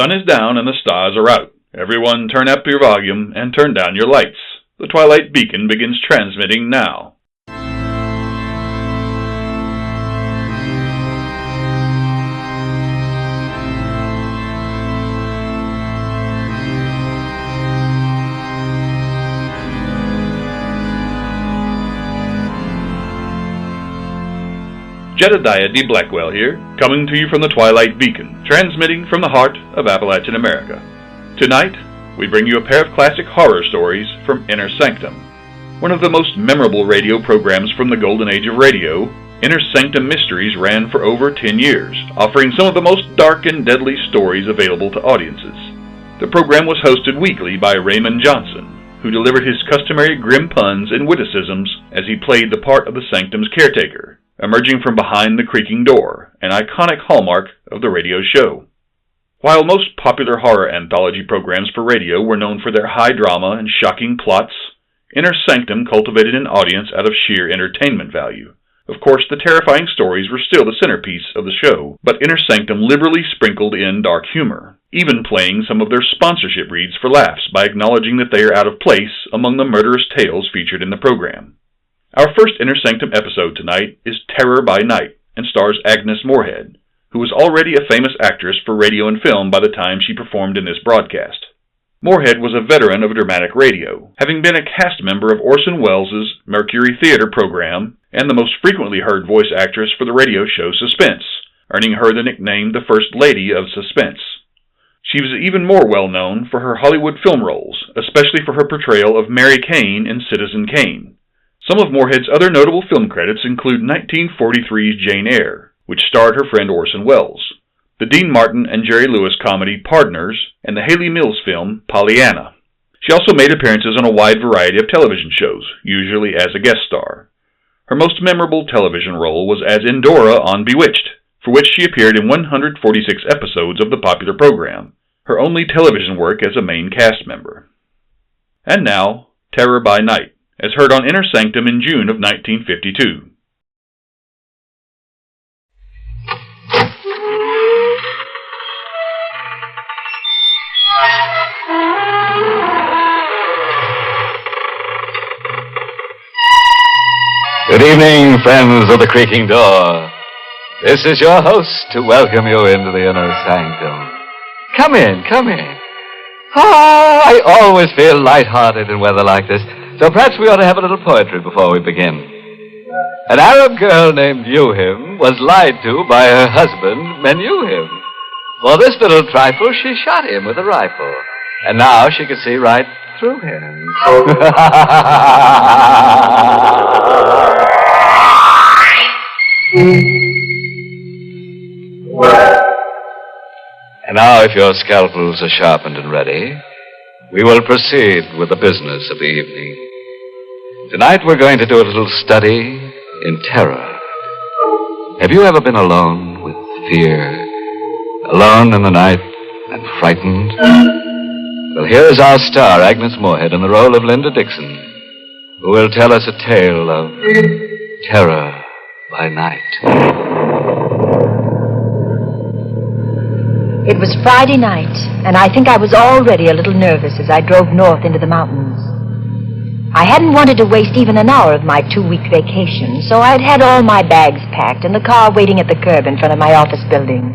sun is down and the stars are out. Everyone turn up your volume and turn down your lights. The Twilight Beacon begins transmitting now. Jedediah D. Blackwell here, coming to you from the Twilight Beacon, transmitting from the heart of Appalachian America. Tonight, we bring you a pair of classic horror stories from Inner Sanctum. One of the most memorable radio programs from the golden age of radio, Inner Sanctum Mysteries ran for over 10 years, offering some of the most dark and deadly stories available to audiences. The program was hosted weekly by Raymond Johnson, who delivered his customary grim puns and witticisms as he played the part of the Sanctum's caretaker, emerging from behind the creaking door, an iconic hallmark of the radio show. While most popular horror anthology programs for radio were known for their high drama and shocking plots, Inner Sanctum cultivated an audience out of sheer entertainment value. Of course, the terrifying stories were still the centerpiece of the show, but Inner Sanctum liberally sprinkled in dark humor, even playing some of their sponsorship reads for laughs by acknowledging that they are out of place among the murderous tales featured in the program. Our first Inner Sanctum episode tonight is Terror by Night and stars Agnes Moorehead, who was already a famous actress for radio and film by the time she performed in this broadcast. Moorehead was a veteran of dramatic radio, having been a cast member of Orson Welles' Mercury Theater program and the most frequently heard voice actress for the radio show Suspense, earning her the nickname the First Lady of Suspense. She was even more well-known for her Hollywood film roles, especially for her portrayal of Mary Kane in Citizen Kane. Some of Moorehead's other notable film credits include 1943's Jane Eyre, which starred her friend Orson Welles, the Dean Martin and Jerry Lewis comedy Pardners, and the Haley Mills film Pollyanna. She also made appearances on a wide variety of television shows, usually as a guest star. Her most memorable television role was as Endora on Bewitched, for which she appeared in 146 episodes of the popular program, her only television work as a main cast member. And now, Terror by Night, as heard on Inner Sanctum in June of 1952. Good evening, friends of the creaking door. This is your host to welcome you into the Inner Sanctum. Come in, come in. I always feel lighthearted in weather like this. So perhaps we ought to have a little poetry before we begin. An Arab girl named Yuhim was lied to by her husband, Menuhim. For this little trifle, she shot him with a rifle. And now she can see right through him. And now, if your scalpels are sharpened and ready, we will proceed with the business of the evening. Tonight we're going to do a little study in terror. Have you ever been alone with fear? Alone in the night and frightened? Well, here is our star, Agnes Moorehead, in the role of Linda Dixon, who will tell us a tale of terror by night. It was Friday night, and I think I was already a little nervous as I drove north into the mountains. I hadn't wanted to waste even an hour of my 2-week vacation, so I'd had all my bags packed and the car waiting at the curb in front of my office building.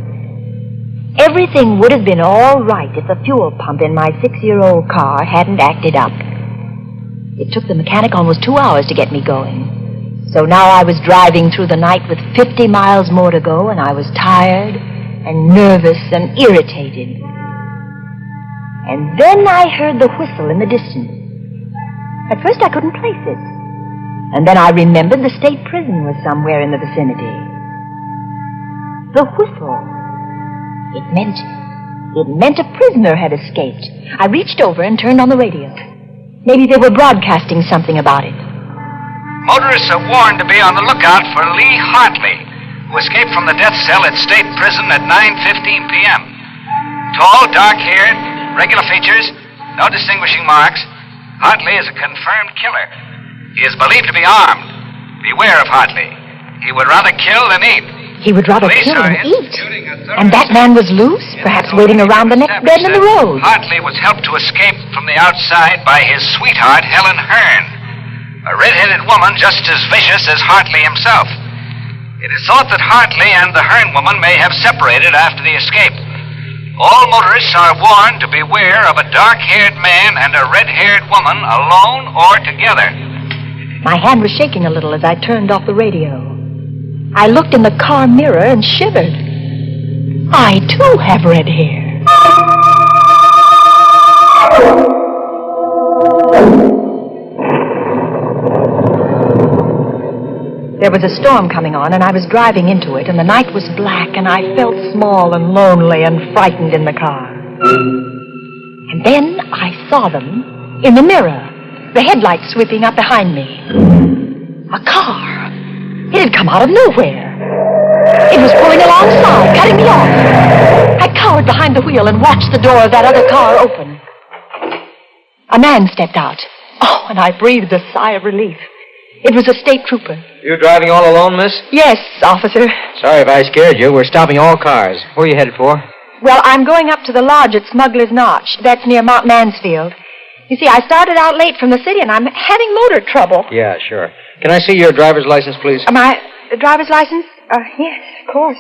Everything would have been all right if the fuel pump in my 6-year-old car hadn't acted up. It took the mechanic almost 2 hours to get me going. So now I was driving through the night with 50 miles more to go, and I was tired and nervous and irritated. And then I heard the whistle in the distance. At first I couldn't place it. And then I remembered the state prison was somewhere in the vicinity. The whistle. It meant a prisoner had escaped. I reached over and turned on the radio. Maybe they were broadcasting something about it. Motorists are warned to be on the lookout for Lee Hartley, who escaped from the death cell at State Prison at 9:15 p.m. Tall, dark-haired, regular features, no distinguishing marks. Hartley is a confirmed killer. He is believed to be armed. Beware of Hartley. He would rather kill than eat. He would rather Police kill are than eat. instituting a thorough And that man was loose, perhaps waiting around the next bend in the road. Hartley was helped to escape from the outside by his sweetheart, Helen Hearn, a red-headed woman just as vicious as Hartley himself. It is thought that Hartley and the Hearn woman may have separated after the escape. All motorists are warned to beware of a dark-haired man and a red-haired woman alone or together. My hand was shaking a little as I turned off the radio. I looked in the car mirror and shivered. I, too, have red hair. There was a storm coming on, and I was driving into it, and the night was black, and I felt small and lonely and frightened in the car. And then I saw them in the mirror, the headlights sweeping up behind me. A car. It had come out of nowhere. It was pulling alongside, cutting me off. I cowered behind the wheel and watched the door of that other car open. A man stepped out. Oh, and I breathed a sigh of relief. It was a state trooper. You driving all alone, miss? Yes, officer. Sorry if I scared you. We're stopping all cars. Where are you headed for? Well, I'm going up to the lodge at Smuggler's Notch. That's near Mount Mansfield. You see, I started out late from the city, and I'm having motor trouble. Yeah, sure. Can I see your driver's license, please? My driver's license? Yes, of course.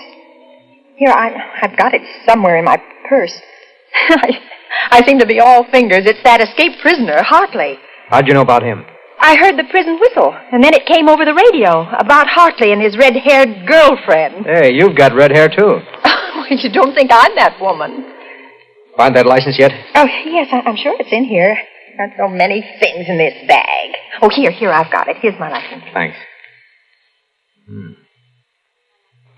Here, I've got it somewhere in my purse. I seem to be all fingers. It's that escaped prisoner, Hartley. How'd you know about him? I heard the prison whistle, and then it came over the radio about Hartley and his red-haired girlfriend. Hey, you've got red hair, too. You don't think I'm that woman? Find that license yet? Oh, yes, I'm sure it's in here. Got so many things in this bag. Oh, here, I've got it. Here's my license. Thanks.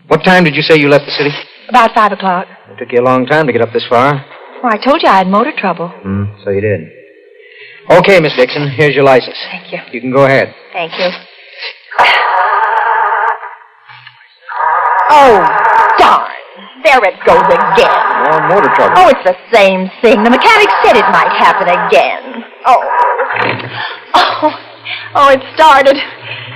What time did you say you left the city? About 5 o'clock. It took you a long time to get up this far. Well, I told you I had motor trouble. So you did. Okay, Miss Dixon, here's your license. Thank you. You can go ahead. Thank you. Oh, darn. There it goes again. More motor trouble. Oh, it's the same thing. The mechanic said it might happen again. Oh, it started.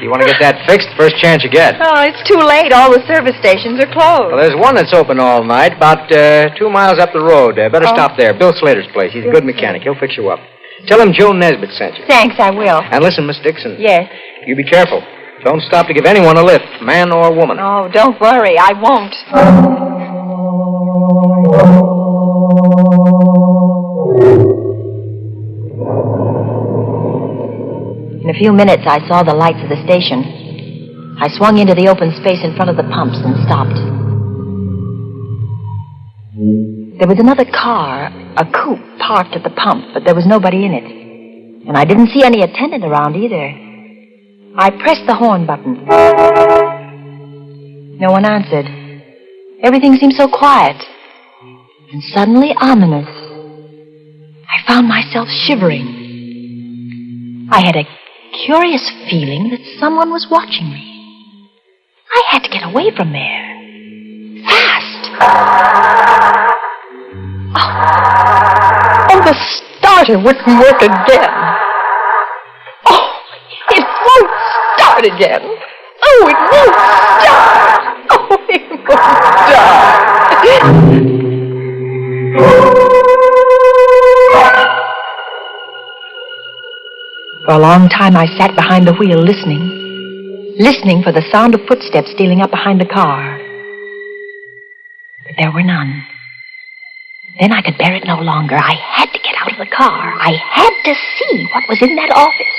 You want to get that fixed first chance you get. Oh, it's too late. All the service stations are closed. Well, there's one that's open all night, about 2 miles up the road. Better stop there. Bill Slater's place. He's a good mechanic. He'll fix you up. Tell him Joe Nesbitt sent you. Thanks, I will. And listen, Miss Dixon. Yes. You be careful. Don't stop to give anyone a lift, man or woman. Oh, don't worry. I won't. In a few minutes, I saw the lights of the station. I swung into the open space in front of the pumps and stopped. There was another car, a coupe, parked at the pump, but there was nobody in it. And I didn't see any attendant around either. I pressed the horn button. No one answered. Everything seemed so quiet. And suddenly ominous. I found myself shivering. I had a curious feeling that someone was watching me. I had to get away from there. Fast. Oh, the starter wouldn't work again. Oh, it won't start again. Oh, it won't start. Oh, it won't start. For a long time, I sat behind the wheel listening for the sound of footsteps stealing up behind the car. But there were none. Then I could bear it no longer. I had to get out of the car. I had to see what was in that office.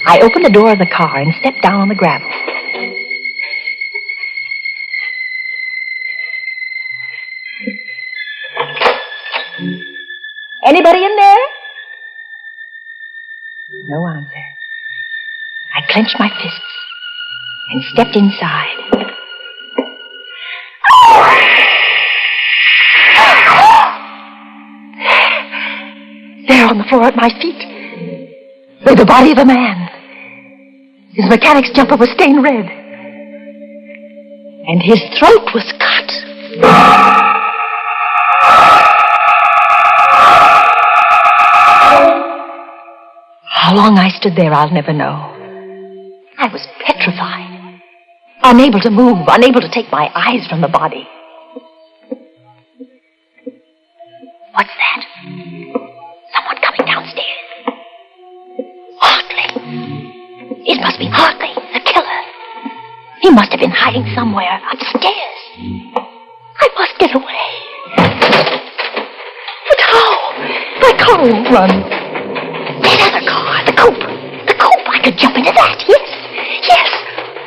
I opened the door of the car and stepped down on the gravel. Anybody in there? No answer. I clenched my fists and stepped inside. There on the floor at my feet lay the body of a man. His mechanic's jumper was stained red. And his throat was cut. How long I stood there, I'll never know. I was petrified. Unable to move, unable to take my eyes from the body. What's that? Someone coming downstairs. Hartley. It must be Hartley, the killer. He must have been hiding somewhere upstairs. I must get away. But how? My car won't run. That other car, the coupe. The coupe, I could jump into that, yes. Yes.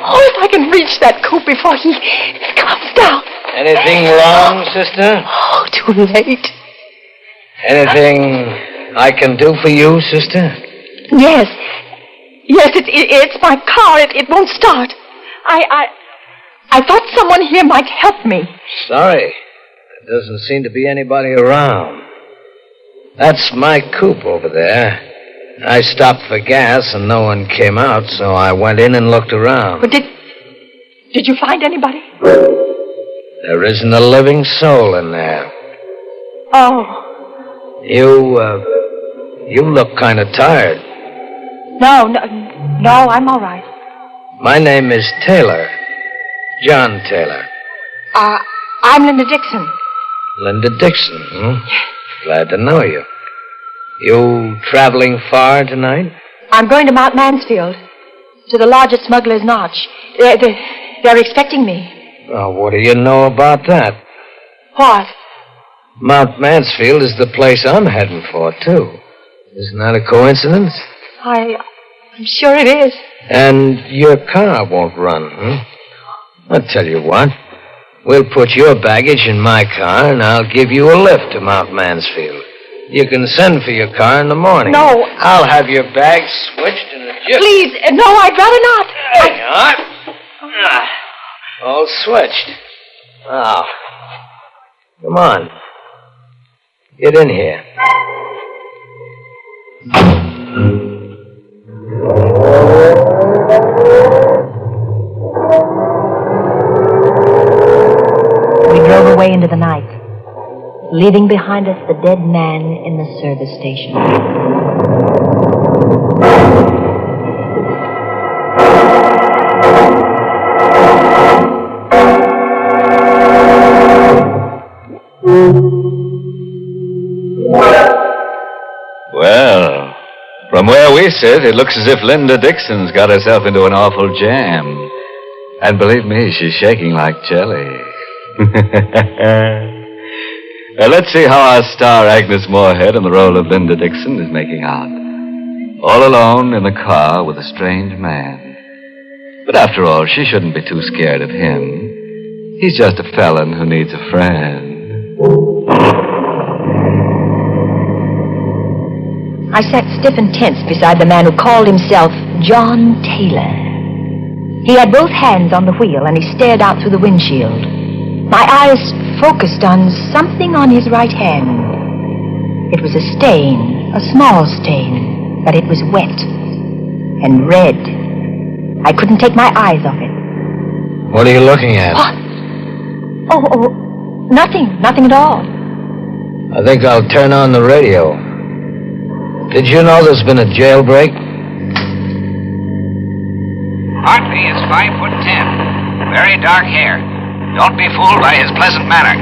Oh, if I can reach that coupe before he comes down. Anything wrong, sister? Oh, too late. Anything I can do for you, sister? Yes. Yes, it's my car. It won't start. I thought someone here might help me. Sorry. There doesn't seem to be anybody around. That's my coupe over there. I stopped for gas and no one came out, so I went in and looked around. But did you find anybody? There isn't a living soul in there. Oh. You look kind of tired. No, I'm all right. My name is Taylor. John Taylor. I'm Linda Dixon. Linda Dixon, hmm? Glad to know you. You traveling far tonight? I'm going to Mount Mansfield, to the lodge at Smuggler's Notch. They're expecting me. Oh, what do you know about that? What? Mount Mansfield is the place I'm heading for, too. Isn't that a coincidence? I'm sure it is. And your car won't run, hmm? I'll tell you what. We'll put your baggage in my car, and I'll give you a lift to Mount Mansfield. You can send for your car in the morning. No. I'll have your bags switched in a jiffy. Please, no, I'd rather not. Hang on. All switched. Now, come on. Get in here. We drove away into the night, leaving behind us the dead man in the service station. Well, from where we sit, it looks as if Linda Dixon's got herself into an awful jam. And believe me, she's shaking like jelly. Now, let's see how our star Agnes Moorehead in the role of Linda Dixon is making out. All alone in the car with a strange man. But after all, she shouldn't be too scared of him. He's just a felon who needs a friend. I sat stiff and tense beside the man who called himself John Taylor. He had both hands on the wheel, and he stared out through the windshield. My eyes focused on something on his right hand. It was a stain, a small stain, but it was wet and red. I couldn't take my eyes off it. What are you looking at? What? Oh, nothing at all. I think I'll turn on the radio. Did you know there's been a jailbreak? Hartley is 5'10", very dark hair. Don't be fooled by his pleasant manner.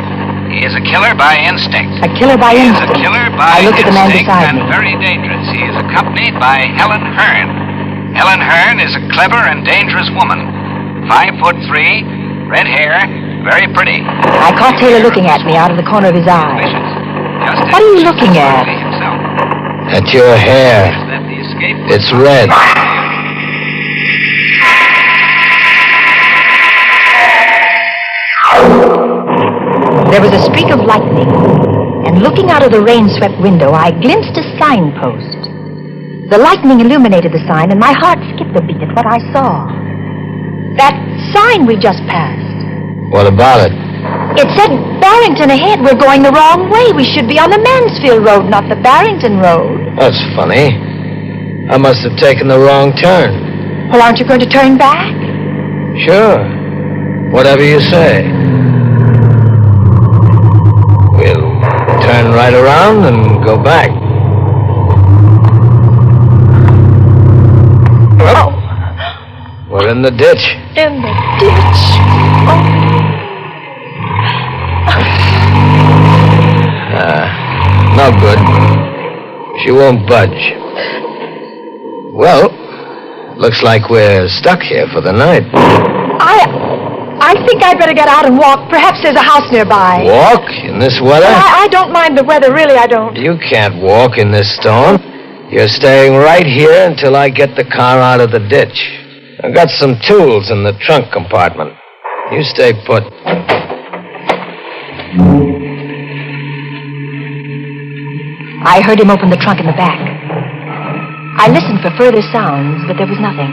He is a killer by instinct. A killer by He is instinct. a killer by I looked at the man instinct beside and me. very dangerous. He is accompanied by Helen Hearn. Helen Hearn is a clever and dangerous woman. 5'3", red hair, very pretty. I caught Taylor looking at me out of the corner of his eye. Vicious. Just What are you as looking at? Hartley himself. At your hair. That the escape was It's red. There was a streak of lightning, and looking out of the rain-swept window, I glimpsed a signpost. The lightning illuminated the sign, and my heart skipped a beat at what I saw. That sign we just passed. What about it? It said Barrington ahead. We're going the wrong way. We should be on the Mansfield Road, not the Barrington Road. That's funny. I must have taken the wrong turn. Well, aren't you going to turn back? Sure. Whatever you say. We'll turn right around and go back. Oh. We're in the ditch. In the ditch. No good. She won't budge. Well, looks like we're stuck here for the night. I think I'd better get out and walk. Perhaps there's a house nearby. Walk in this weather? I don't mind the weather, really, I don't. You can't walk in this storm. You're staying right here until I get the car out of the ditch. I've got some tools in the trunk compartment. You stay put. I heard him open the trunk in the back. I listened for further sounds, but there was nothing.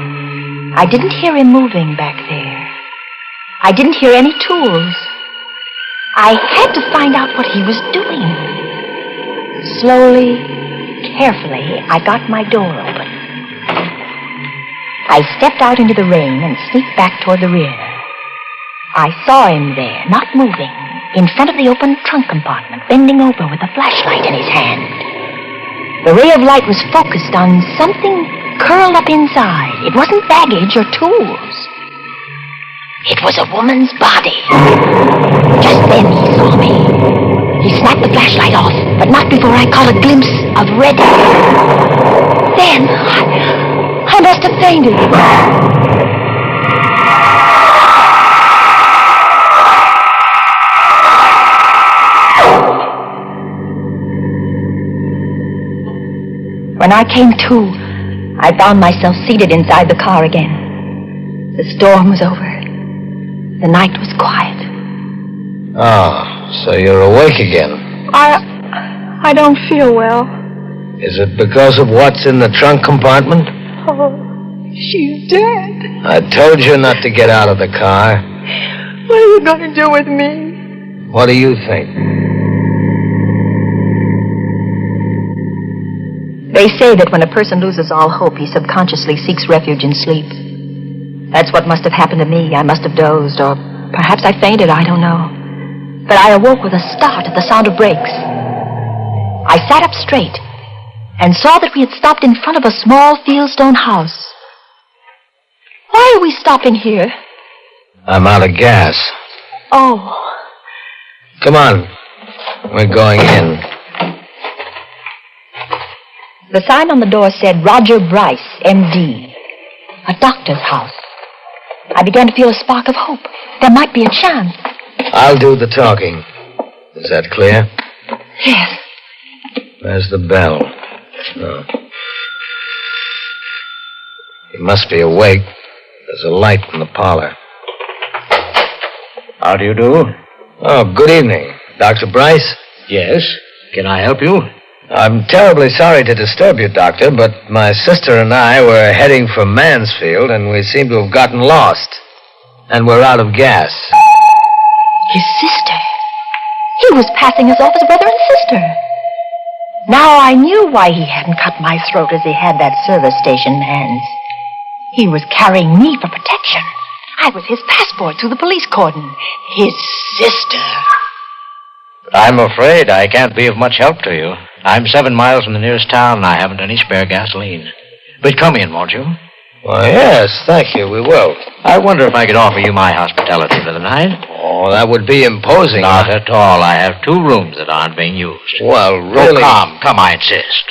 I didn't hear him moving back there. I didn't hear any tools. I had to find out what he was doing. Slowly, carefully, I got my door open. I stepped out into the rain and sneaked back toward the rear. I saw him there, not moving, in front of the open trunk compartment, bending over with a flashlight in his hand. The ray of light was focused on something curled up inside. It wasn't baggage or tools. It was a woman's body. Just then he saw me. He snapped the flashlight off, but not before I caught a glimpse of red hair. Then, I must have fainted. When I came to, I found myself seated inside the car again. The storm was over. The night was quiet. Oh, so you're awake again. I don't feel well. Is it because of what's in the trunk compartment? Oh, she's dead. I told you not to get out of the car. What are you going to do with me? What do you think? They say that when a person loses all hope, he subconsciously seeks refuge in sleep. That's what must have happened to me. I must have dozed, or perhaps I fainted, I don't know. But I awoke with a start at the sound of brakes. I sat up straight and saw that we had stopped in front of a small fieldstone house. Why are we stopping here? I'm out of gas. Oh. Come on. We're going in. The sign on the door said Roger Bryce, M.D., a doctor's house. I began to feel a spark of hope. There might be a chance. I'll do the talking. Is that clear? Yes. There's the bell. No. He must be awake. There's a light in the parlor. How do you do? Oh, good evening. Dr. Bryce? Yes. Can I help you? I'm terribly sorry to disturb you, Doctor, but my sister and I were heading for Mansfield, and we seem to have gotten lost. And we're out of gas. His sister. He was passing us off as brother and sister. Now I knew why he hadn't cut my throat as he had that service station man's. He was carrying me for protection. I was his passport through the police cordon. His sister. I'm afraid I can't be of much help to you. I'm 7 miles from the nearest town, and I haven't any spare gasoline. But come in, won't you? Why, yes, thank you, we will. I wonder if I could offer you my hospitality for the night. Oh, that would be imposing. Not at all. I have 2 rooms that aren't being used. Well, really... Oh, come, I insist.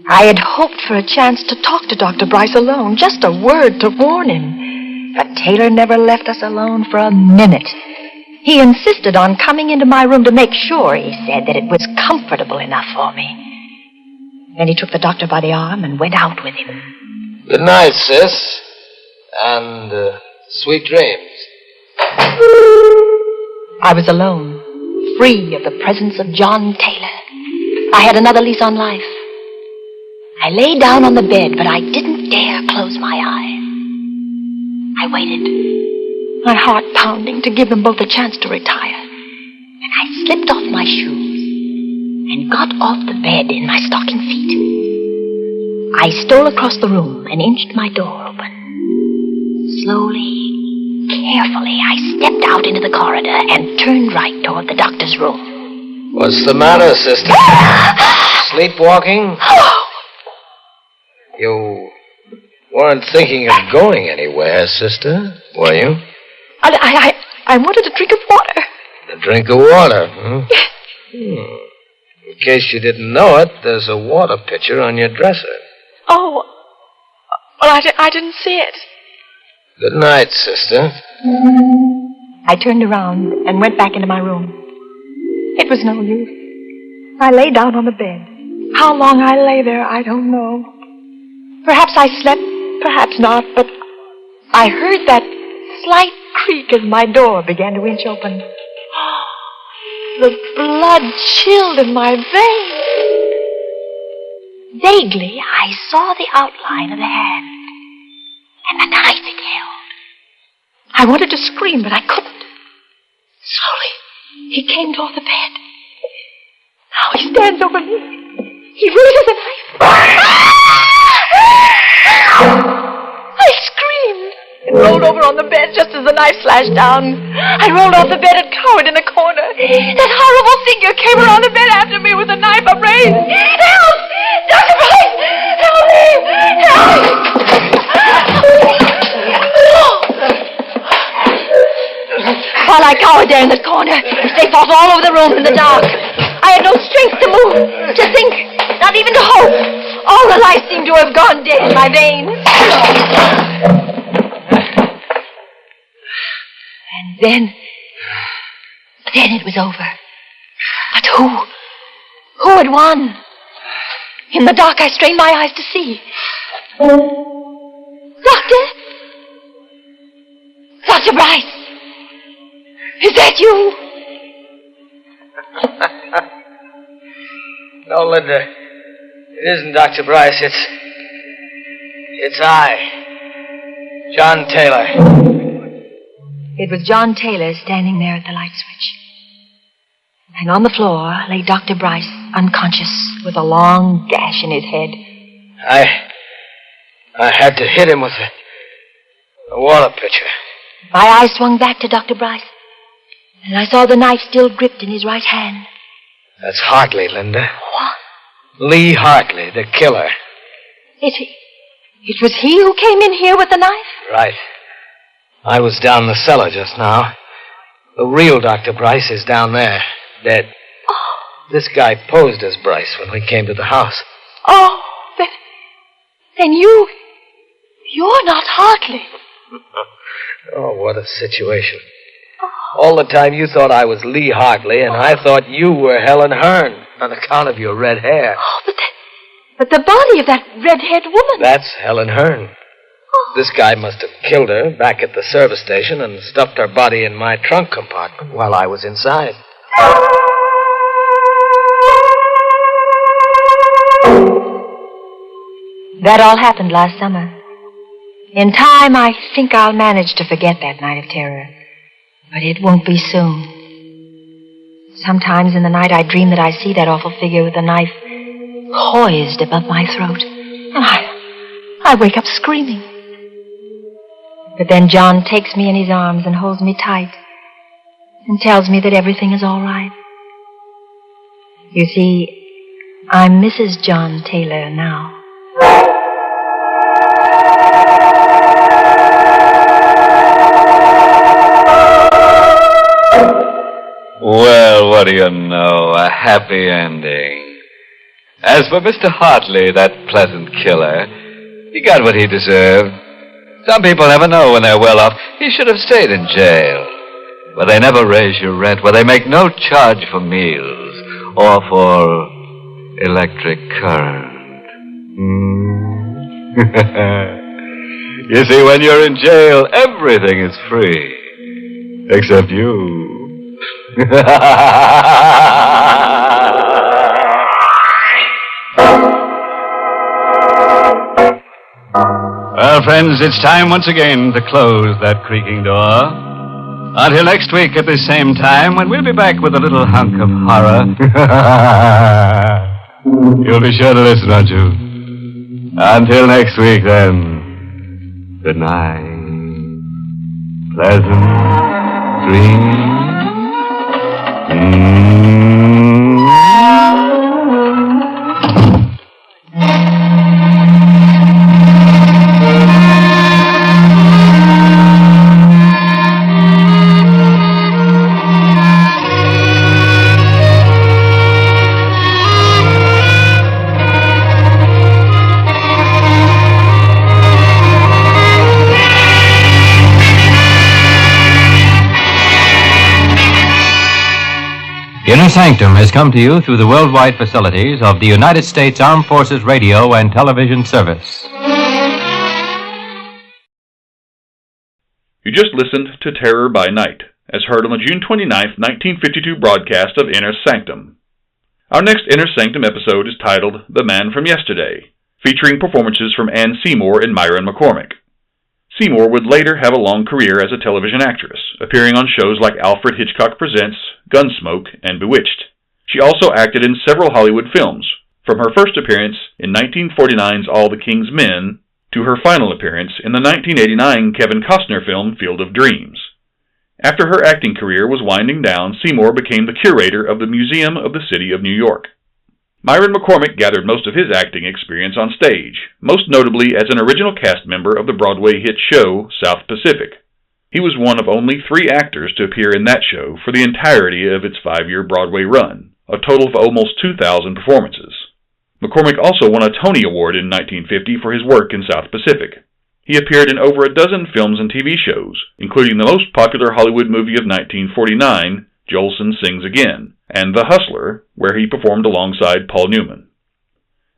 I had hoped for a chance to talk to Dr. Bryce alone, just a word to warn him. But Taylor never left us alone for a minute. He insisted on coming into my room to make sure, he said, that it was comfortable enough for me. Then he took the doctor by the arm and went out with him. Good night, sis. And sweet dreams. I was alone, free of the presence of John Taylor. I had another lease on life. I lay down on the bed, but I didn't dare close my eyes. I waited, my heart pounding to give them both a chance to retire. And I slipped off my shoes and got off the bed in my stocking feet. I stole across the room and inched my door open. Slowly, carefully, I stepped out into the corridor and turned right toward the doctor's room. What's the matter, sister? Sleepwalking? Oh! You weren't thinking of going anywhere, sister, were you? I wanted a drink of water. A drink of water, huh? Yes. In case you didn't know it, there's a water pitcher on your dresser. Oh, well, I didn't see it. Good night, sister. I turned around and went back into my room. It was no use. I lay down on the bed. How long I lay there, I don't know. Perhaps I slept, perhaps not, but I heard that slight creak as my door began to inch open. The blood chilled in my veins. Vaguely, I saw the outline of the hand and the knife it held. I wanted to scream, but I couldn't. Slowly, he came toward the bed. Now he stands over me. He raises the knife. I screamed and rolled over on the bed just as the knife slashed down. I rolled off the bed and cowered in a corner. That horrible figure came around the bed after me with a knife upraised. Help! Dr. Price! Help me! Help me! While I cowered there in the corner, they fought all over the room in the dark. I had no strength to move, to think, not even to hope. All the life seemed to have gone dead in my veins. And then it was over. But who? Who had won? In the dark, I strained my eyes to see. Dr. Bryce! Is that you? No, Linda. It isn't Dr. Bryce. It's I. John Taylor. It was John Taylor standing there at the light switch. And on the floor lay Dr. Bryce, unconscious, with a long gash in his head. I had to hit him with a water pitcher. My eyes swung back to Dr. Bryce, and I saw the knife still gripped in his right hand. That's Hartley, Linda. What? Lee Hartley, the killer. It was he who came in here with the knife? Right. I was down the cellar just now. The real Dr. Bryce is down there, dead. Oh. This guy posed as Bryce when we came to the house. Oh, then you're not Hartley. Oh, what a situation. All the time you thought I was Lee Hartley, and I thought you were Helen Hearn on account of your red hair. Oh, but the body of that red-haired woman. That's Helen Hearn. Oh. This guy must have killed her back at the service station and stuffed her body in my trunk compartment while I was inside. That all happened last summer. In time, I think I'll manage to forget that night of terror. But it won't be soon. Sometimes in the night I dream that I see that awful figure with the knife poised above my throat. And I wake up screaming. But then John takes me in his arms and holds me tight and tells me that everything is all right. You see, I'm Mrs. John Taylor now. Well, what do you know? A happy ending. As for Mr. Hartley, that pleasant killer, he got what he deserved. Some people never know when they're well off. He should have stayed in jail, where they never raise your rent, where they make no charge for meals or for electric current. You see, when you're in jail, everything is free. Except you. Well, friends, it's time once again to close that creaking door. Until next week at this same time, when we'll be back with a little hunk of horror. You'll be sure to listen, won't you? Until next week, then. Good night. Pleasant dreams. Inner Sanctum has come to you through the worldwide facilities of the United States Armed Forces Radio and Television Service. You just listened to Terror by Night, as heard on the June 29, 1952 broadcast of Inner Sanctum. Our next Inner Sanctum episode is titled The Man from Yesterday, featuring performances from Ann Seymour and Myron McCormick. Seymour would later have a long career as a television actress, appearing on shows like Alfred Hitchcock Presents, Gunsmoke, and Bewitched. She also acted in several Hollywood films, from her first appearance in 1949's All the King's Men to her final appearance in the 1989 Kevin Costner film Field of Dreams. After her acting career was winding down, Seymour became the curator of the Museum of the City of New York. Myron McCormick gathered most of his acting experience on stage, most notably as an original cast member of the Broadway hit show South Pacific. He was one of only 3 actors to appear in that show for the entirety of its 5-year Broadway run, a total of almost 2,000 performances. McCormick also won a Tony Award in 1950 for his work in South Pacific. He appeared in over a dozen films and TV shows, including the most popular Hollywood movie of 1949, Jolson Sings Again, and The Hustler, where he performed alongside Paul Newman.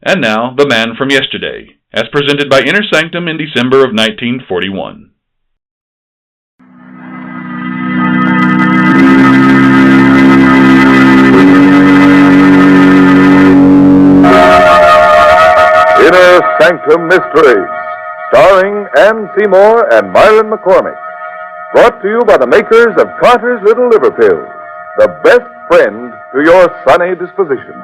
And now, The Man from Yesterday, as presented by Inner Sanctum in December of 1941. Inner Sanctum Mysteries, starring Ann Seymour and Myron McCormick. Brought to you by the makers of Carter's Little Liver Pills, the best friend to your sunny disposition.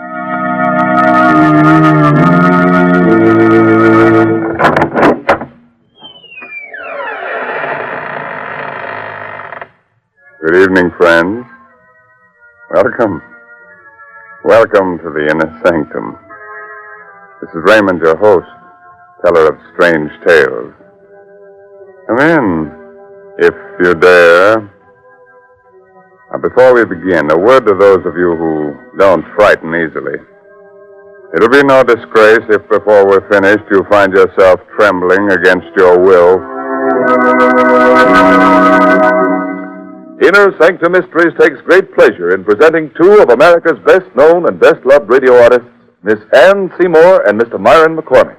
Good evening, friends. Welcome. Welcome to the Inner Sanctum. This is Raymond, your host, teller of strange tales. Come in, if you dare. Now, before we begin, a word to those of you who don't frighten easily. It'll be no disgrace if before we're finished you find yourself trembling against your will. Inner Sanctum Mysteries takes great pleasure in presenting 2 of America's best-known and best-loved radio artists, Miss Ann Seymour and Mr. Myron McCormick.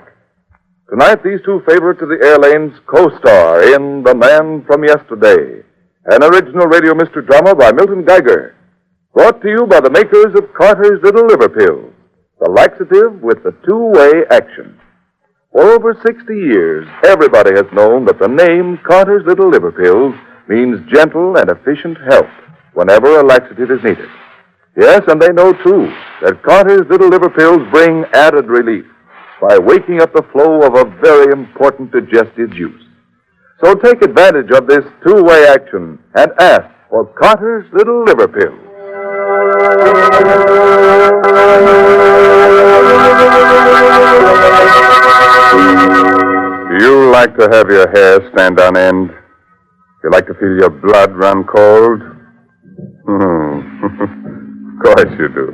Tonight, these 2 favorites of the air lanes co-star in The Man from Yesterday, an original radio mystery drama by Milton Geiger, brought to you by the makers of Carter's Little Liver Pills, the laxative with the 2-way action. For over 60 years, everybody has known that the name Carter's Little Liver Pills means gentle and efficient help whenever a laxative is needed. Yes, and they know, too, that Carter's Little Liver Pills bring added relief by waking up the flow of a very important digestive juice. So take advantage of this 2-way action and ask for Carter's Little Liver Pills. Do you like to have your hair stand on end? Do you like to feel your blood run cold? Of course you do.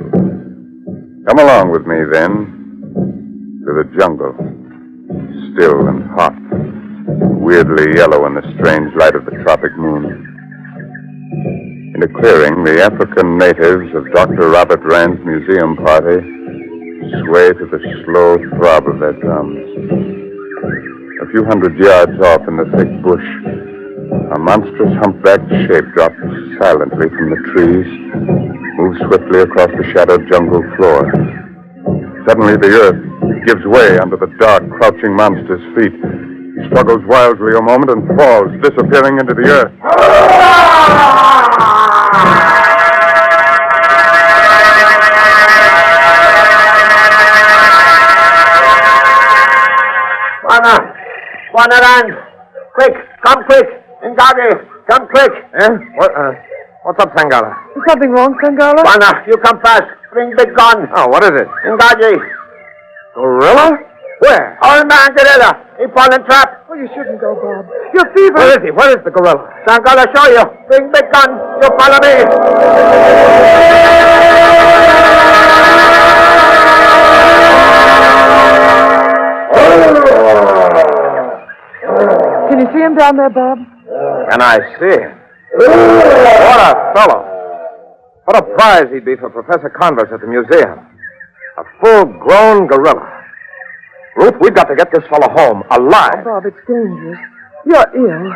Come along with me, then, to the jungle. Still and hot, weirdly yellow in the strange light of the tropic moon. In a clearing, the African natives of Dr. Robert Rand's museum party sway to the slow throb of their drums. A few hundred yards off in the thick bush, a monstrous humpbacked shape drops silently from the trees, moves swiftly across the shadowed jungle floor. Suddenly the earth gives way under the dark, crouching monster's feet. He struggles wildly a moment and falls, disappearing into the earth. Ran! Quick! Come quick! Ngagi! Come quick! What's up, Sangala? Is something wrong, Sangala? Wana, you come fast. Bring big gun. Oh, what is it? Ngagi. Gorilla? Where? Old man gorilla. He fall in trap. Oh, you shouldn't go, Bob. You're fever. Where is he? Where is the gorilla? Sangala, show you. Bring big gun. You follow me. Can you see him down there, Bob? And I see him. What a fellow. What a prize he'd be for Professor Converse at the museum. A full-grown gorilla. Ruth, we've got to get this fellow home, alive. Oh, Bob, it's dangerous. You're ill.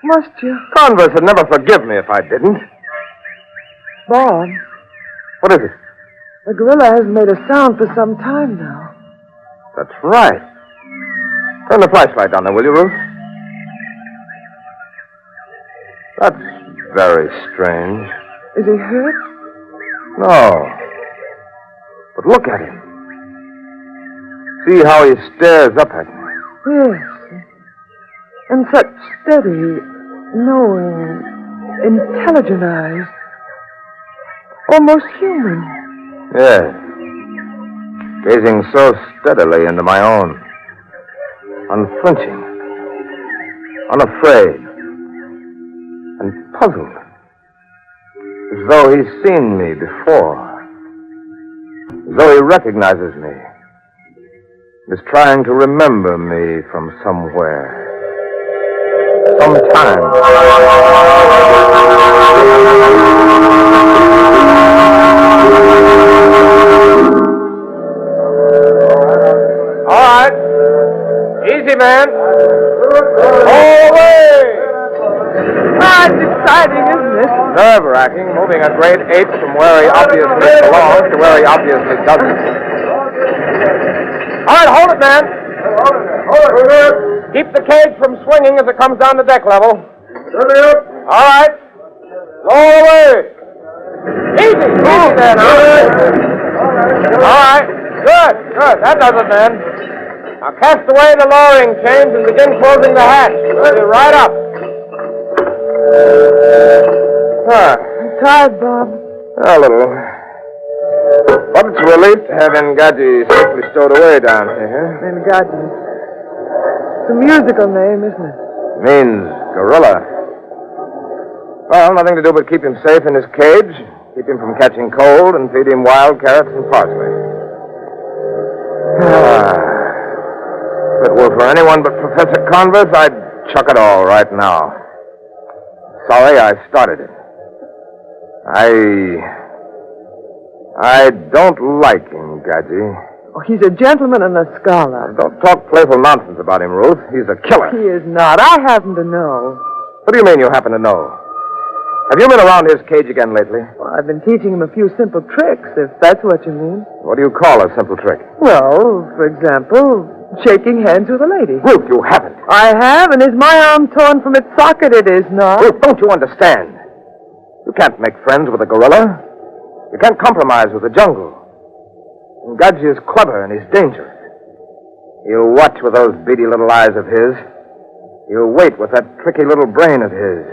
Must you? Converse would never forgive me if I didn't. Bob, What is it? the gorilla hasn't made a sound for some time now. That's right. Turn the flashlight down there, will you, Ruth? That's very strange. Is he hurt? No. But look at him. See how he stares up at me. Yes. And such steady, knowing, intelligent eyes. Almost human. Yes. Gazing so steadily into my own. Unflinching. Unafraid. And puzzled. As though he's seen me before. As though he recognizes me. Is trying to remember me from somewhere. Sometime. All right. Easy, man. Away! Ah, it's exciting, isn't it? Nerve-wracking, moving at great eights from where he obviously belongs to where he obviously doesn't. All right, hold it, man. Hold it. Keep the cage from swinging as it comes down to deck level. All right. Roll away. Easy there, All right. Good. That does it, man. Now cast away the lowering chains and begin closing the hatch. We'll be right up. I'm tired, Bob. A little. But it's a relief to have Engadji safely stowed away down here. Engadji. It's a musical name, isn't it? Means gorilla. Well, nothing to do but keep him safe in his cage, keep him from catching cold, and feed him wild carrots and parsley. If it were for anyone but Professor Converse, I'd chuck it all right now. Sorry I started it. I don't like him, Gadji. Oh, he's a gentleman and a scholar. Don't talk playful nonsense about him, Ruth. He's a killer. He is not. I happen to know. What do you mean you happen to know? Have you been around his cage again lately? Well, I've been teaching him a few simple tricks, if that's what you mean. What do you call a simple trick? Well, for example, shaking hands with a lady. Ruth, you haven't. I have, and is my arm torn from its socket? It is not. Ruth, don't you understand? You can't make friends with a gorilla. You can't compromise with the jungle. Gadji is clever and he's dangerous. He'll watch with those beady little eyes of his. He'll wait with that tricky little brain of his.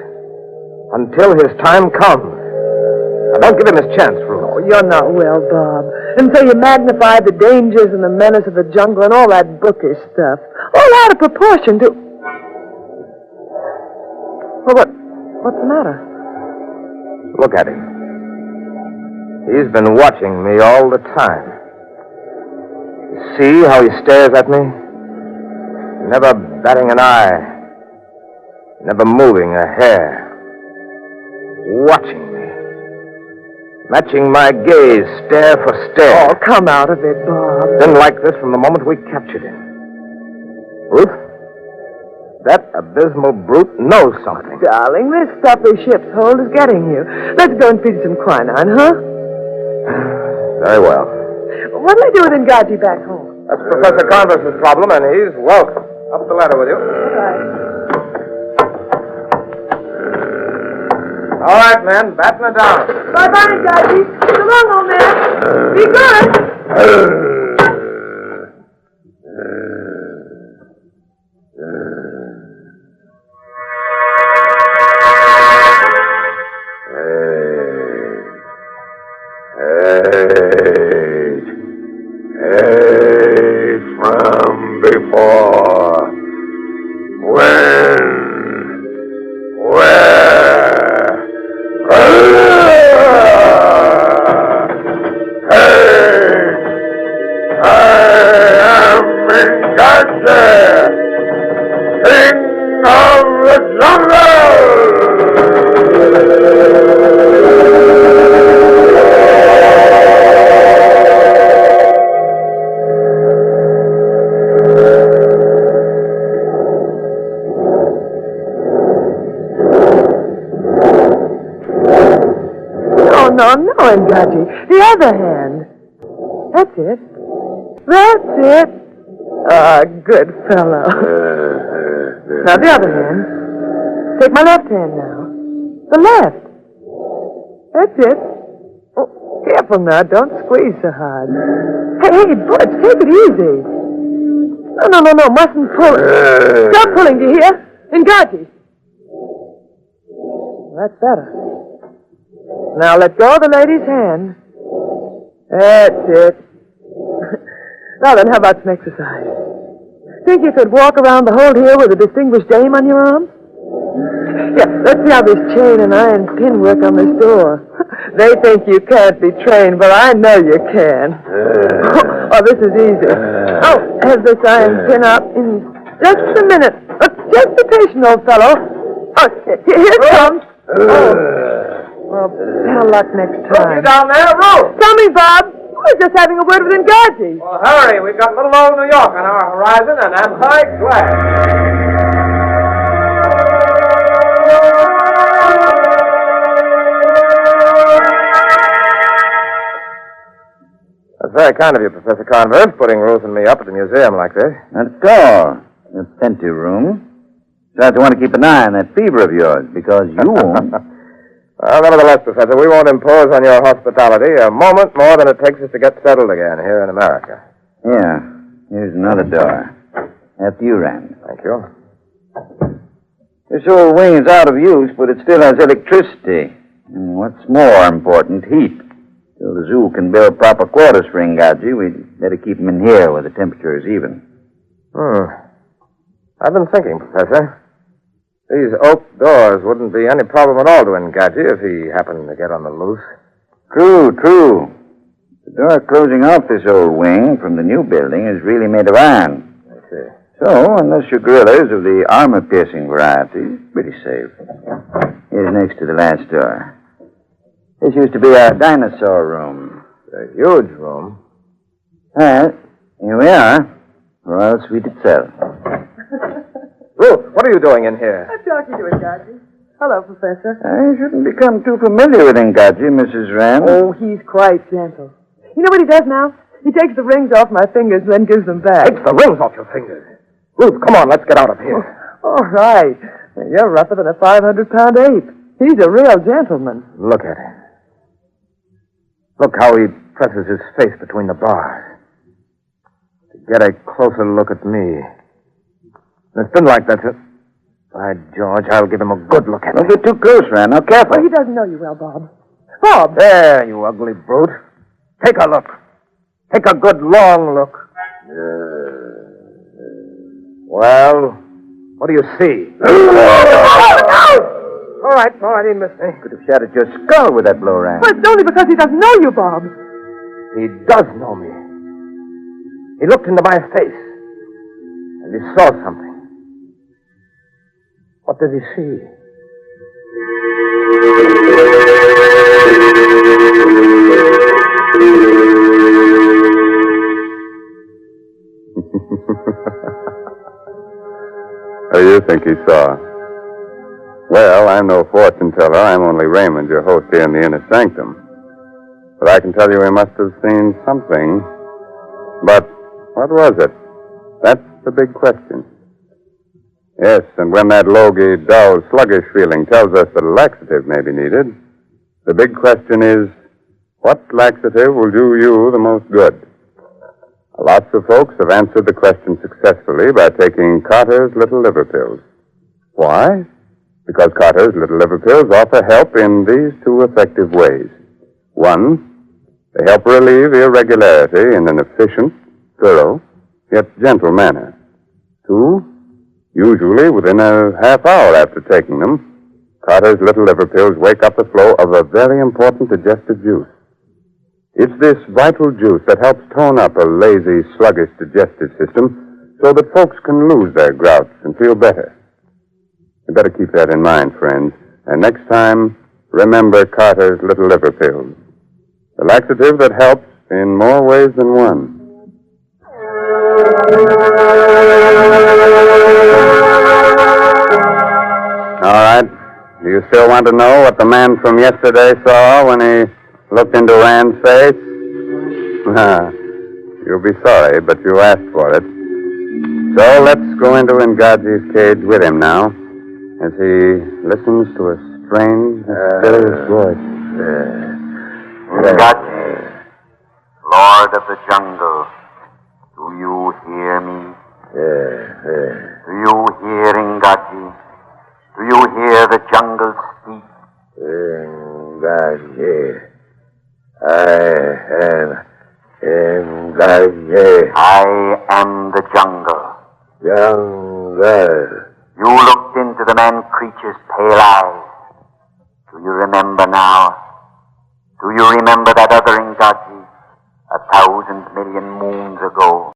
Until his time comes. Now, don't give him his chance, Ruth. Oh, you're not well, Bob. And so you magnify the dangers and the menace of the jungle and all that bookish stuff. All out of proportion to... Well, what's the matter? Look at him. He's been watching me all the time. See how he stares at me? Never batting an eye. Never moving a hair. Watching me. Matching my gaze, stare for stare. Oh, come out of it, Bob. Been like this from the moment we captured him. Ruth, that abysmal brute knows something. Darling, this stuffy ship's hold is getting you. Let's go and feed some quinine, huh? Very well. What'll I do with Engadji back home? That's Professor Converse's problem, and he's welcome. Up the ladder with you. All right, man. Batten it down. Bye-bye, Engadji. So long, old man. Be good. Hey, from before. When? Where? Hey! Engadji. The other hand. That's it. That's it. Ah, good fellow. Now, the other hand. Take my left hand now. The left. That's it. Oh, careful now. Don't squeeze so hard. Hey, Butch, take it easy. No. Mustn't pull it. Stop pulling, do you hear? Engadji. That's better. Now let go of the lady's hand. That's it. Now then, how about some exercise? Think you could walk around the hold here with a distinguished dame on your arm? Yeah, let's see how this chain and iron pin work on this door. They think you can't be trained, but I know you can. Oh, this is easy. Oh, have this iron pin up in just a minute. Just be patient, old fellow. Oh, here it comes. Well, better luck next time. You down there, Ruth? Coming, Bob. We're just having a word with Engadji. Well, hurry. We've got little old New York on our horizon, and I'm high glad. That's very kind of you, Professor Converse, putting Ruth and me up at the museum like this. Not at all. It's an empty room. Besides, I want to keep an eye on that fever of yours, because you won't. Well, nevertheless, Professor, we won't impose on your hospitality a moment more than it takes us to get settled again here in America. Yeah. Here's another door. After you, Rand. Thank you. This old wing is out of use, but it still has electricity. And what's more important, heat. Till the zoo can build proper quarters for Engadji, we'd better keep him in here where the temperature is even. I've been thinking, Professor. These oak doors wouldn't be any problem at all to Engadji if he happened to get on the loose. True. The door closing off this old wing from the new building is really made of iron. I see. So, unless your gorillas of the armor-piercing variety, it's pretty safe. Here's next to the last door. This used to be our dinosaur room. A huge room. Well, here we are. Royal Suite itself. Ruth, what are you doing in here? I'm talking to Engadji. Hello, Professor. I shouldn't become too familiar with Engadji, Mrs. Rand. Oh, he's quite gentle. You know what he does now? He takes the rings off my fingers and then gives them back. Takes the rings off your fingers. Ruth, come on, let's get out of here. All right. You're rougher than a 500-pound ape. He's a real gentleman. Look at him. Look how he presses his face between the bars. To get a closer look at me. It's been like that. By George, I'll give him a good look at Don't get too close, Rand. Now, careful. Well, he doesn't know you well, Bob. Bob! There, you ugly brute. Take a look. Take a good, long look. Well, what do you see? All right, he missed me. Could have shattered your skull with that blow, Rand. But it's only because he doesn't know you, Bob. He does know me. He looked into my face, and he saw something. What did he see? What do you think he saw? Well, I'm no fortune teller. I'm only Raymond, your host here in the Inner Sanctum. But I can tell you he must have seen something. But what was it? That's the big question. Yes, and when that logy, dull, sluggish feeling tells us that a laxative may be needed, the big question is, what laxative will do you the most good? Lots of folks have answered the question successfully by taking Carter's Little Liver Pills. Why? Because Carter's Little Liver Pills offer help in these two effective ways. One, they help relieve irregularity in an efficient, thorough, yet gentle manner. Two, usually within a half hour after taking them, Carter's Little Liver Pills wake up the flow of a very important digestive juice. It's this vital juice that helps tone up a lazy, sluggish digestive system so that folks can lose their grouch and feel better. You better keep that in mind, friends. And next time, remember Carter's Little Liver Pills. The laxative that helps in more ways than one. All right. Do you still want to know what the man from yesterday saw when he Looked into Rand's face? You'll be sorry, but you asked for it. So let's go into Ngaji's cage with him now, as he listens to a strange, mysterious voice. Ngaji, Lord of the Jungle, do you hear me? Do you hear, Ngaji? Do you hear the jungle speak? Ngaji, I am Ngaji. I am the jungle. Jungle. You looked into the man-creature's pale eyes. Do you remember now? Do you remember that other Ngaji 1,000 million moons ago,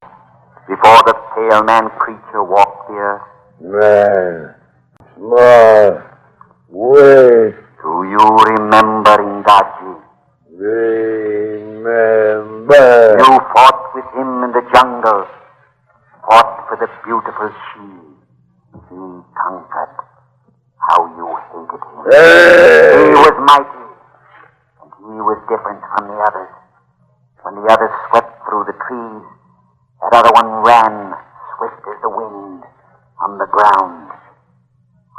before the pale man-creature walked the earth? Man, small, weak. Do you remember, Ngaji? Remember. You fought with him in the jungle, fought for the beautiful she. He conquered. How you hated him. Hey. He was mighty, and he was different from the others. When the others swept through the trees, that other one ran, swift as the wind, on the ground.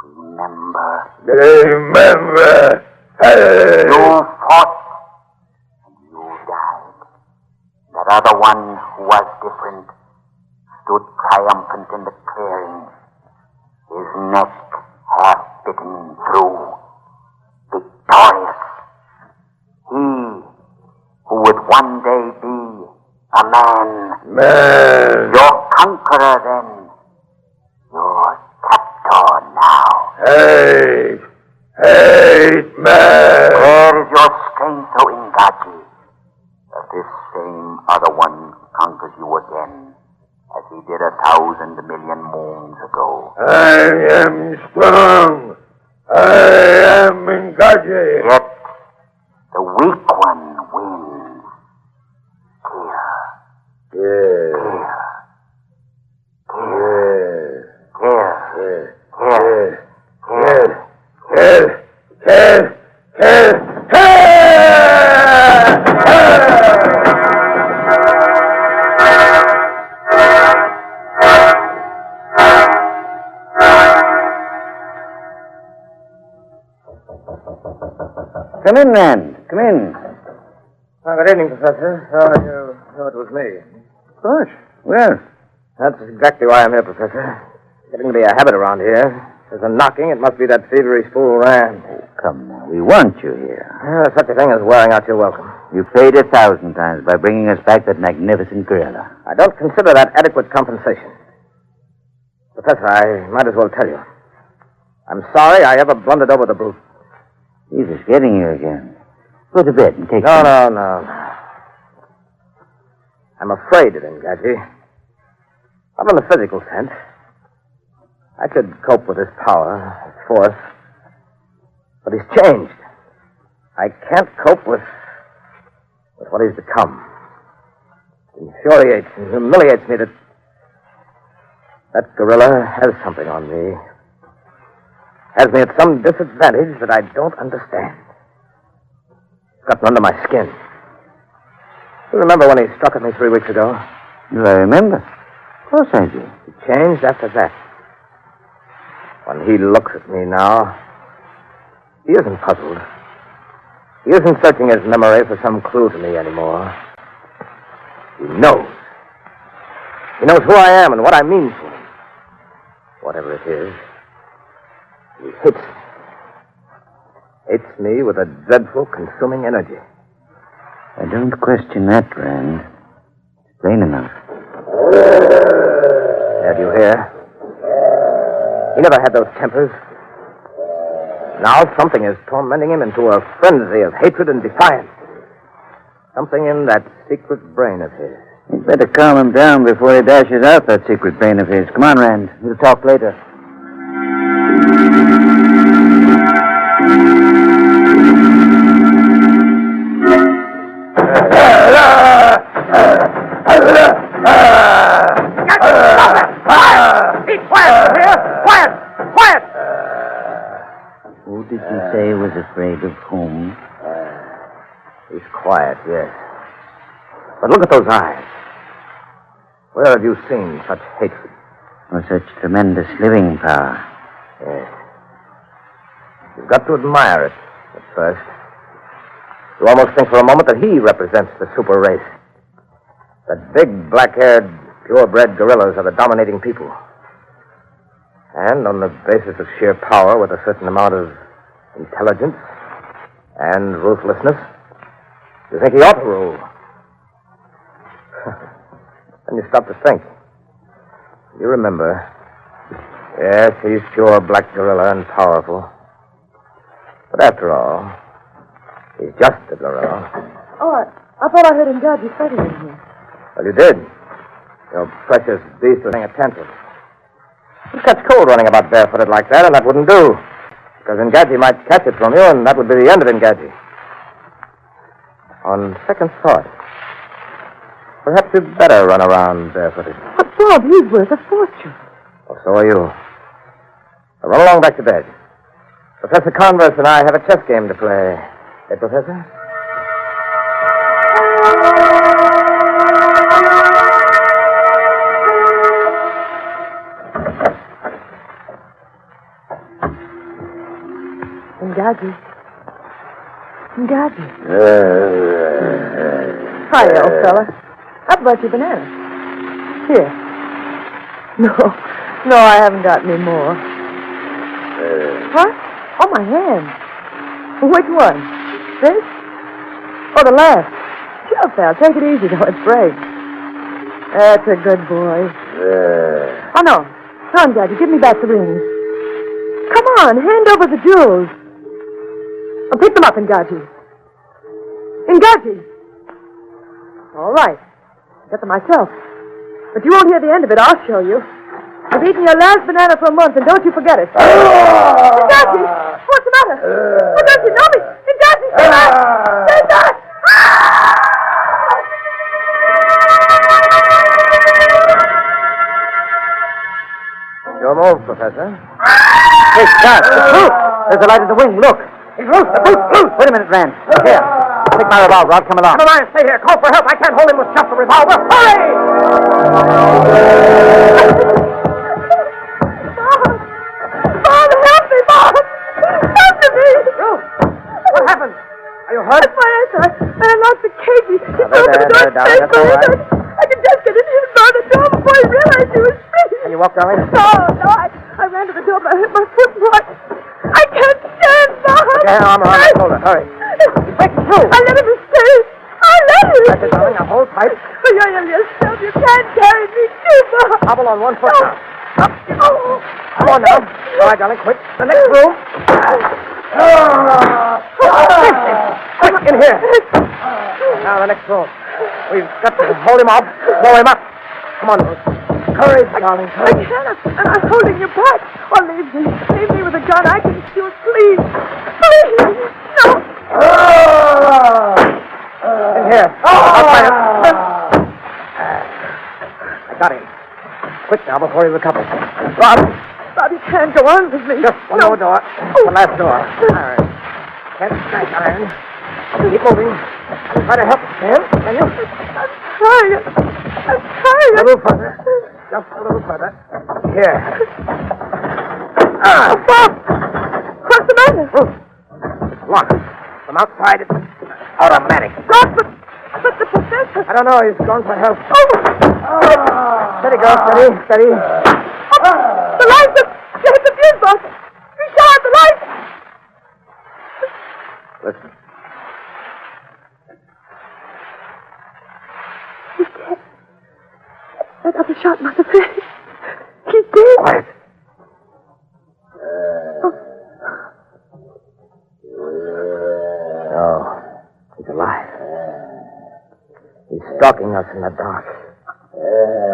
Remember. Remember. Hey. You fought, and you died. That other one who was different stood triumphant in the clearing, his neck half bitten through, victorious. He who would one day be a man. Man. Your conqueror then, your captor now. Hate. Hate, man. Where is your strength, O Ngaji? That this same other one conquers you again, as he did 1,000 million moons ago. I am strong. I am Ngaji. Yet, the weak one wins. Here. Come in, Rand. Come in. Oh, good evening, Professor. So you know it was me. Of course. Well, That's exactly why I'm here, Professor. Getting to be a habit around here. There's a knocking. It must be that thievery fool Rand. oh, come now. We want you here. There's such a thing as wearing out your welcome. You paid 1,000 times by bringing us back that magnificent gorilla. I don't consider that adequate compensation. Professor, I might as well tell you. I'm sorry I ever blundered over the brute. He's just getting you again. Go to bed and take No, some- no. I'm afraid of him, Gadget. Not in the physical sense. I could cope with his power, his force. But he's changed. I can't cope with what he's become. It infuriates and humiliates me that gorilla has something on me. Has me at some disadvantage that I don't understand. It's gotten under my skin. You remember when he struck at me 3 weeks ago? Do I remember? Of course I do. He changed after that. When he looks at me now, he isn't puzzled. He isn't searching his memory for some clue to me anymore. He knows. He knows who I am and what I mean to him. Whatever it is, he hates me. Hates me with a dreadful, consuming energy. I don't question that, Rand. It's plain enough. Have you hear? He never had those tempers. Now something is tormenting him into a frenzy of hatred and defiance. Something in that secret brain of his. You'd better calm him down before he dashes out that secret brain of his. Come on, Rand. We'll talk later. Be quiet here! Quiet! Quiet! Who did you say was afraid of whom? He's quiet, yes. But look at those eyes. Where have you seen such hatred? Or such tremendous living power. Yes. You've got to admire it at first. You almost think for a moment that he represents the super race. That big, black-haired, purebred gorillas are the dominating people. And on the basis of sheer power, with a certain amount of intelligence and ruthlessness, you think he ought to rule. Then you stop to think. You remember. Yes, he's pure black gorilla and powerful. But after all, he's just a gorilla. Oh, I thought I heard him Gadji fighting in here. Well, you did. Your precious beast was being attentive. You catch cold running about barefooted like that, and that wouldn't do. Because Ngaji might catch it from you, and that would be the end of Ngaji. On second thought, perhaps you'd better run around barefooted. But, Bob, he's worth a fortune. Well, so are you. Now run along back to bed. Professor Converse and I have a chess game to play. Hey, Professor? Ngaji. Hi, old fella. I brought you bananas. Here. No, I haven't got any more. What? Oh, my hand. Which one? This? Oh, the left. Sure, pal. Take it easy, though. It breaks. That's a good boy. Oh, no. Come on, Gadget. Give me back the rings. Come on. Hand over the jewels. I'll pick them up, Ngaji. Ngaji! All right. Get them myself. But you won't hear the end of it. I'll show you. You've eaten your last banana for a month, and don't you forget it. Ngaji! What's the matter? Oh, don't you know me? Ngaji, stay back! Stay back! Your move, Professor. Hey, Scott, it's loose. There's a light in the wing. Look. It's loose. Loose. Wait a minute, Rand. Here. Take my revolver. I'll come along. Come on, stay here. Call for help. I can't hold him with just a revolver. Hurry! Bob, help me, Bob! Help me! Ruth, what happened? Are you hurt? That's my eyesight. And I locked the cagey. He There, opened the door darling, that's all right. I could just get in here and bar the door before he realized he was free. Can you walk, darling? No, I ran to the door, but I hit my foot right. I can't stand, Bob. Put your arm around my shoulder. Hurry. He's breaking through. I let him escape. I let him. That's it, darling. Now hold tight. Oh, you're yourself. You can't carry me too, Bob. Hobble on one foot now. Up. Oh. Come on now. All right, darling, quick. The next room. Quick, in here. Now, the next room. We've got to hold him off, blow him up. Come on, Ruth. Courage, darling, I courage. can't. I'm holding you back. Oh, leave me. Leave me with a gun. I can shoot. Please. Please. No. In here. I'll fire. I got him. Quick now, before he recovers. Bob, Bob, you can't go on with me. just one more door. The last door. All right. Can't smash iron. Keep moving. Try to help him, can you? I'm trying. A little further. Just a little further. Here. Bob! What's the matter? It's locked. From outside, it's automatic. Bob, but the professor... I don't know. He's gone for help. Oh! Steady, girl. Steady, steady. The lights have... They hit the fuse box. You shot the lights. Listen. He's dead. I got the shot in my face. He's dead. Quiet. No. He's alive. He's stalking us in the dark.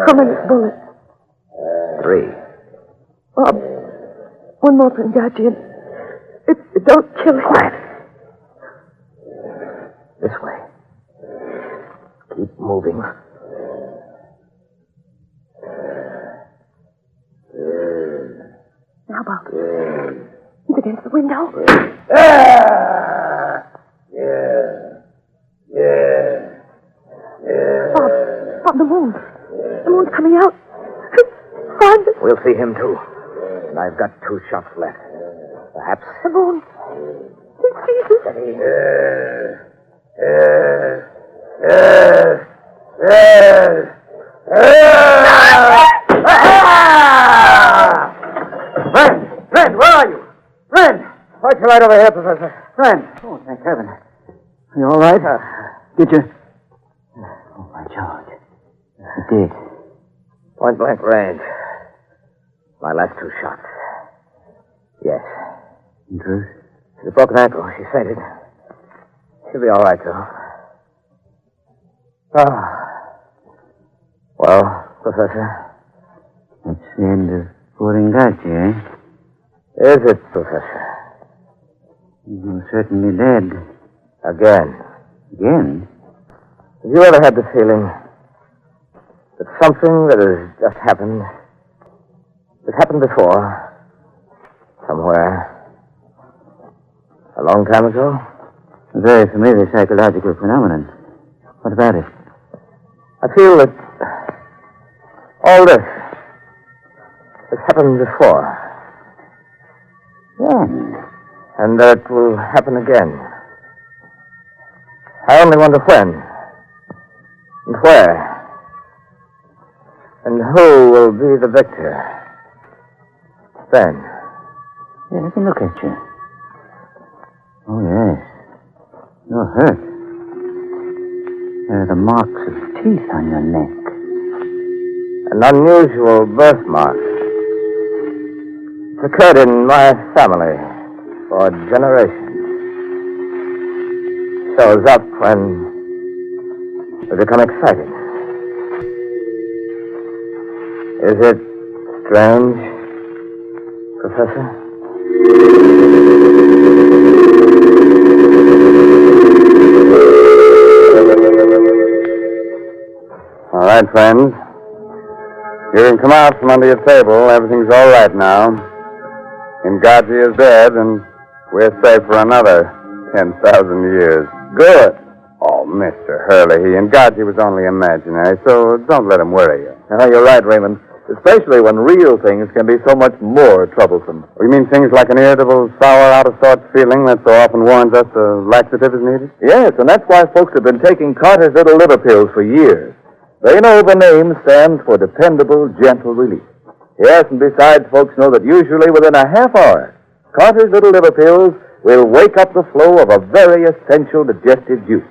How many bullets? 3. Bob, one more thing, Gadji. It don't kill him. Quiet. This way. Keep moving. Now, Bob. He's against the window. The moon. The moon's coming out. Find it. We'll see him, too. And I've got 2 shots left. Perhaps. The moon. He sees it. Friend, where are you? Friend! Why you right over here, Professor? Friend. Oh, thank heaven. Are you all right? Did you? Oh, my George. You did. Point blank range. My last 2 shots. Yes. In truth? She's a broken ankle. She fainted. She'll be all right, though. Well, Professor? That's the end of Poringachi, eh? Is it, Professor? You're certainly dead. Again. Again? Have you ever had the feeling that something that has just happened, that happened before, somewhere, a long time ago? A very familiar psychological phenomenon. What about it? I feel that all this has happened before. When? And that it will happen again. I only wonder when. And where. And who will be the victor. Then. Yeah, let me look at you. Oh, yes. You're hurt. There are the marks of teeth on your neck. An unusual birthmark. It's occurred in my family for generations. Shows up when we become excited. Is it strange, Professor? All right, friends. You can come out from under your table. Everything's all right now. Ngaji is dead, and we're safe for another 10,000 years. Good. Oh, Mr. Hurley, Ngaji was only imaginary, so don't let him worry you. You're right, Raymond. Especially when real things can be so much more troublesome. You mean things like an irritable, sour, out-of-sorts feeling that so often warns us a laxative is needed? Yes, and that's why folks have been taking Carter's Little Liver Pills for years. They know the name stands for dependable, gentle relief. Yes, and besides, folks know that usually within a half hour, Carter's Little Liver Pills will wake up the flow of a very essential digestive juice.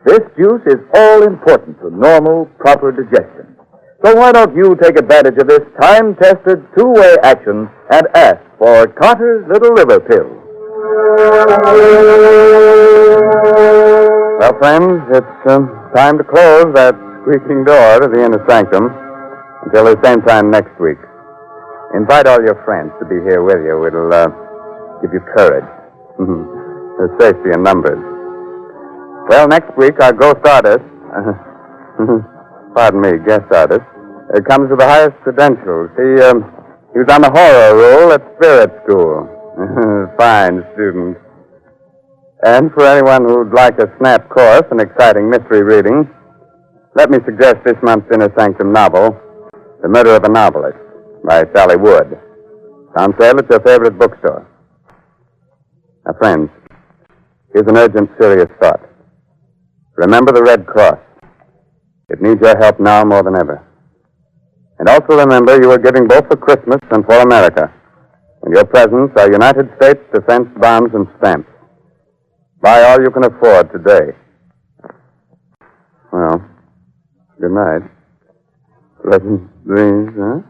This juice is all important to normal, proper digestion. So why don't you take advantage of this time-tested, two-way action and ask for Carter's Little Liver Pills? Well, friends, it's time to close that squeaking door to the Inner Sanctum until the same time next week. Invite all your friends to be here with you. It'll give you courage. There's safety in numbers. Well, next week, our ghost artist, pardon me, guest artist, comes with the highest credentials. He was on the horror roll at Spirit School. Fine student. And for anyone who'd like a snap course in exciting mystery reading, let me suggest this month's Inner Sanctum novel, The Murder of a Novelist, by Sally Wood. It's on sale at your favorite bookstore. Now, friends, here's an urgent, serious thought. Remember the Red Cross. It needs your help now more than ever. And also remember you are giving both for Christmas and for America. And your presents are United States defense bombs and stamps. Buy all you can afford today. Well, good night. Pleasant dreams, huh?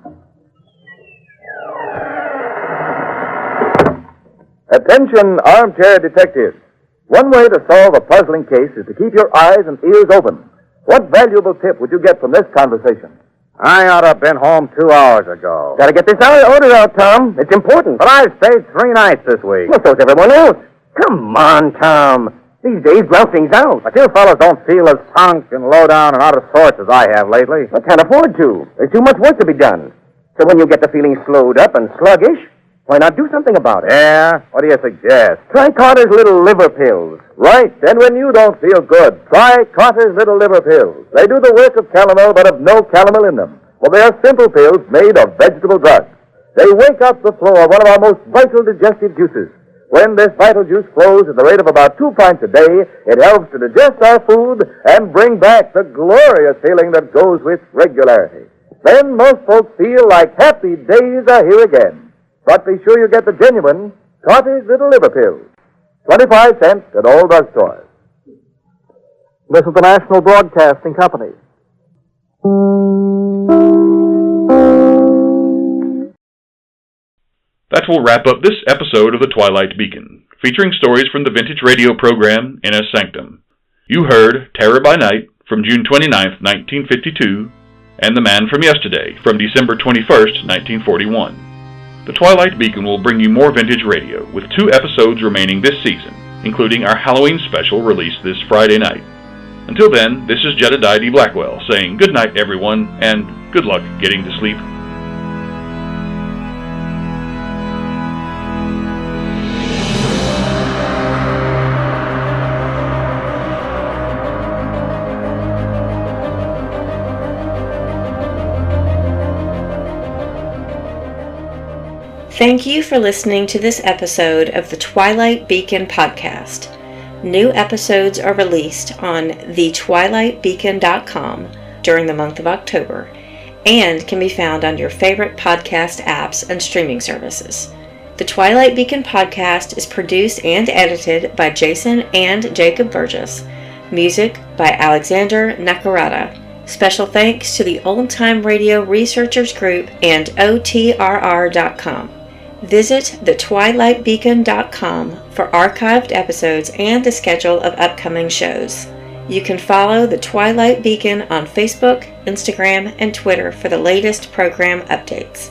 Attention, armchair detectives. One way to solve a puzzling case is to keep your eyes and ears open. What valuable tip would you get from this conversation? I ought to have been home 2 hours ago. Gotta get this order out, Tom. It's important. But I've stayed 3 nights this week. Well, so's everyone else. Come on, Tom. These days, grousing's out. But you fellas don't feel as sunk and low down and out of sorts as I have lately. I can't afford to. There's too much work to be done. So when you get the feeling slowed up and sluggish, Why not do something about it? Yeah? What do you suggest? Try Carter's Little Liver Pills. Right. And when you don't feel good, try Carter's Little Liver Pills. They do the work of calomel, but of no calomel in them. Well, they are simple pills made of vegetable drugs. They wake up the flow of one of our most vital digestive juices. When this vital juice flows at the rate of about 2 pints a day, it helps to digest our food and bring back the glorious feeling that goes with regularity. Then most folks feel like happy days are here again. But be sure you get the genuine Carter's Little Liver Pills. 25 cents at all drugstores. This is the National Broadcasting Company. That will wrap up this episode of the Twilight Beacon, featuring stories from the vintage radio program Inner Sanctum. You heard Terror by Night from June 29th, 1952, and The Man from Yesterday from December 21st, 1941. The Twilight Beacon will bring you more vintage radio, with 2 episodes remaining this season, including our Halloween special released this Friday night. Until then, this is Jedediah D. Blackwell saying good night, everyone, and good luck getting to sleep. Thank you for listening to this episode of the Twilight Beacon podcast. New episodes are released on thetwilightbeacon.com during the month of October and can be found on your favorite podcast apps and streaming services. The Twilight Beacon podcast is produced and edited by Jason and Jacob Burgess. Music by Alexander Nakarada. Special thanks to the Old Time Radio Researchers Group and OTRR.com. Visit thetwilightbeacon.com for archived episodes and a schedule of upcoming shows. You can follow the Twilight Beacon on Facebook, Instagram, and Twitter for the latest program updates.